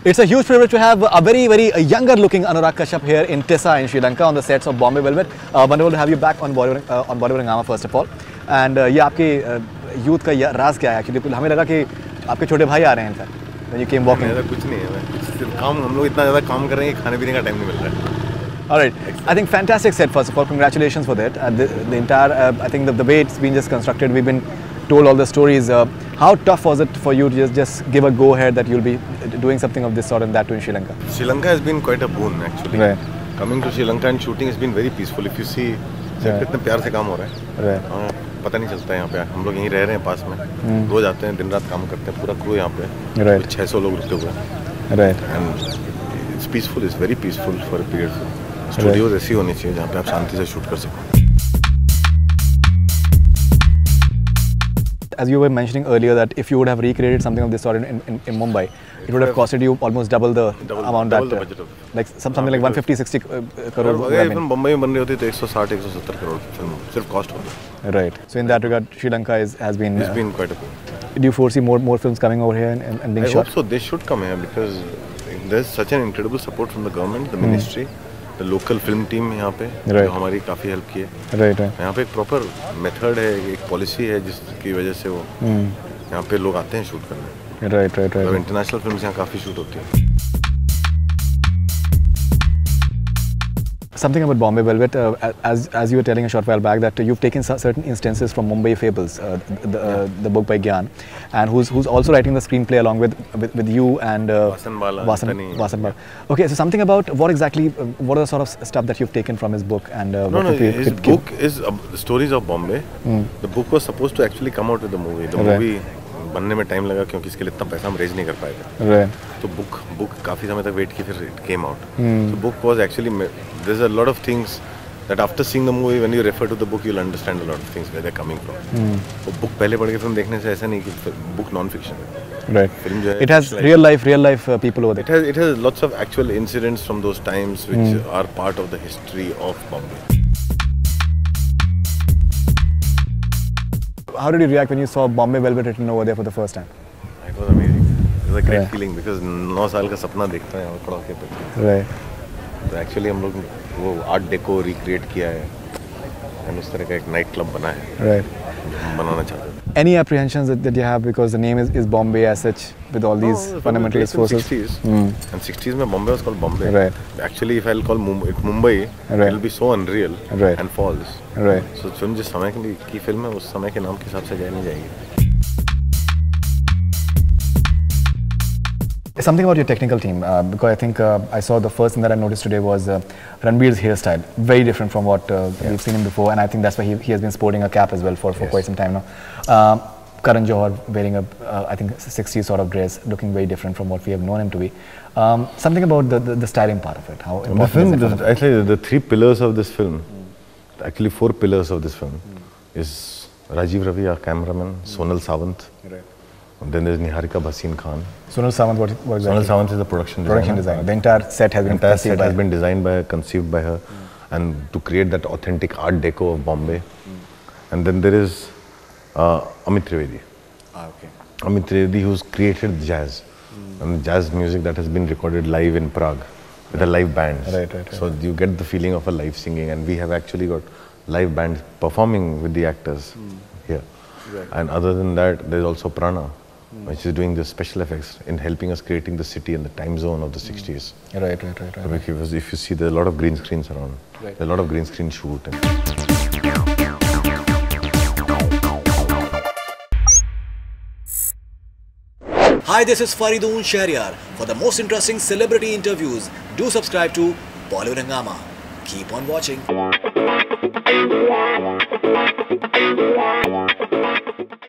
It's a huge privilege to have a very younger looking Anurag Kashyap here in Tissa in Sri Lanka on the sets of Bombay Velvet. Wonderful to have you back on Bollywood Hungama first of all. And ये आपके youth का राज क्या है? Actually हमें लगा कि आपके छोटे भाई आ रहे हैं in fact. When you came walking. ऐसा कुछ नहीं है. सिर्फ काम हम लोग इतना ज़्यादा काम कर रहे हैं कि खाने पीने का टाइम नहीं मिल रहा है. All right. I think fantastic set first of all. Congratulations for that. The entire I think the way it's been just constructed, we've been told all the stories. How tough was it for you to just give a go ahead that you'll be doing something of this sort and that too in Sri Lanka? Sri Lanka has been quite a boon actually. Right. Coming to Sri Lanka and shooting has been very peaceful. If you see, कितने प्यार से काम हो रहा है. Right. पता नहीं चलता है यहाँ पे. हम लोग यहीं रह रहे हैं पास में. रोज आते हैं, दिन रात काम करते हैं. पूरा क्रू यहाँ पे. Right. 600 लोग रुके हुए हैं. Right. And it's peaceful. It's very peaceful for a period. Studios ऐसी होनी चाहिए जहाँ पे आप शांति से शूट कर सको. As you were mentioning earlier that if you would have recreated something of this sort in Mumbai, it would have costed you almost double the amount double the budget of like something like 150-60 crore. अगर film Bombay में बन रही होती तो 160-170 crore film सिर्फ cost होती. Right. So in that regard, Sri Lanka has been. It's been quite a bit. Do you foresee more films coming over here and being shot? I hope so. They should come here because there's such an incredible support from the government, the ministry. The local film team यहाँ पे जो हमारी काफ़ी help की है. Right. यहाँ पे एक प्रॉपर मेथड है, एक पॉलिसी है जिसकी वजह से वो यहाँ पे लोग आते हैं शूट करने. Right. और इंटरनेशनल फिल्म्स यहाँ काफ़ी शूट होती हैं. Something about Bombay Velvet, as you were telling a short while back that you've taken certain instances from Mumbai Fables, the book by Gyan, and who's also writing the screenplay along with you and Vasan Bala. Okay, so something about what are the sort of stuff that you've taken from his book and his book is the stories of Bombay. The book was supposed to actually come out with the movie. The movie बनने में time लगा क्योंकि इसके लिए इतना पैसा हम raise नहीं कर पाए थे. तो बुक काफ़ी समय तक वेट की, फिर it came out. So book was actually there's a lot of things that after seeing the movie when you refer to the book you'll understand a lot of things where they're coming from. तो book पहले पढ़ के film देखने से ऐसा नहीं कि book non fiction है. Right. फिल्म जो है it has real life people over there. It has lots of actual incidents from those times which are part of the history of Bombay. How did you react when you saw Bombay Velvet written over there for the first time? It was amazing. It was a great feeling because 9 साल का सपना देखता है खड़ा होके पे. Right. तो actually हम लोग वो आर्ट डेको रिक्रिएट किया है और उस तरह का एक नाइट क्लब बना है. Right. बनाना चाहते हैं. Any apprehensions that you have because the name is Bombay as such with all these fundamentalist forces? 60s. And 60s में Bombay was called Bombay. Right. Actually, if I'll call Mumbai, it will be so unreal and false. Right. So film जिस समय की film है उस समय के नाम के हिसाब से जानी जाएगी. Something about your technical team, because I think I saw the first thing that I noticed today was Ranbir's hairstyle, very different from what we've seen him before, and I think that's why he has been sporting a cap as well for quite some time now. Karan Johar wearing a, I think 60s sort of dress, looking very different from what we have known him to be. Something about the styling part of it. How the film, actually the 3 pillars of this film, actually 4 pillars of this film, is Rajiv Ravi, our cameraman, Sonal Sawant. And then there's Niharika Bhasin Khan. Sonal Sawant, what exactly? Sonal Sawant is the production designer. The entire set has been designed by her, conceived by her, and to create that authentic art deco of Bombay. And then there is Amit Trivedi. Okay. Amit Trivedi, who's created jazz, and jazz music that has been recorded live in Prague with a live band. Right. So you get the feeling of a live singing, and we have actually got live bands performing with the actors here. Right. And other than that, there's also Prana, which is doing the special effects in helping us creating the city and the time zone of the 60s. Right. So because if you see, there's a lot of green screens around. There's a lot of green screen shoot. Hi, this is Faridoon Shahryar. For the most interesting celebrity interviews, do subscribe to Bollywood Hungama. Keep on watching.